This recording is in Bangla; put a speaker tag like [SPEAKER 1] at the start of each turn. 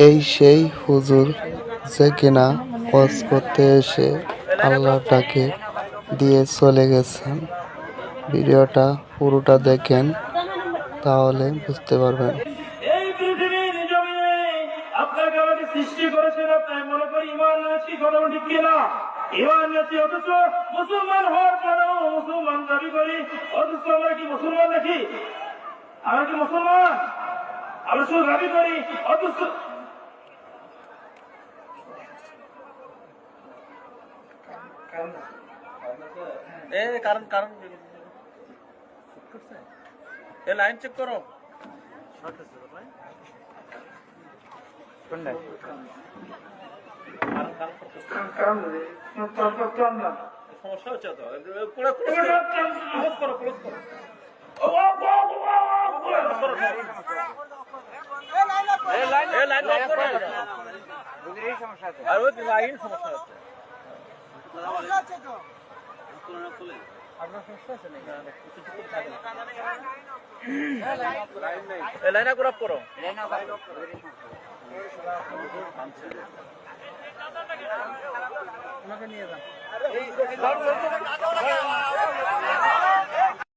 [SPEAKER 1] এই সেই হুজুর যে কিনা ওয়াজ করতে এসে আল্লাহটাকে দিয়ে চলে গেছেন। ভিডিওটা পুরোটা দেখেন, তাহলে বুঝতে পারবেন।
[SPEAKER 2] এই পৃথিবীর জমিনে আপনাকে আমাকে সৃষ্টি করেছেন, আপনার মনে করি ইমান আছি, কথা ঠিক কিনা? ইমান আছি, অথচ মুসলমান হওয়ার পরেও মুসলমান দাবি করি, অথচ আমরা কি মুসলমান নাকি? আমরা কি মুসলমান? আমরা শুধু দাবি করি, অথচ কারণ কারণ এ লাইন চেক করো। সমস্যা হচ্ছে তো, ক্লোজ করো, ক্লোজ করো। লাইন আপ করো। নিয়ে যান।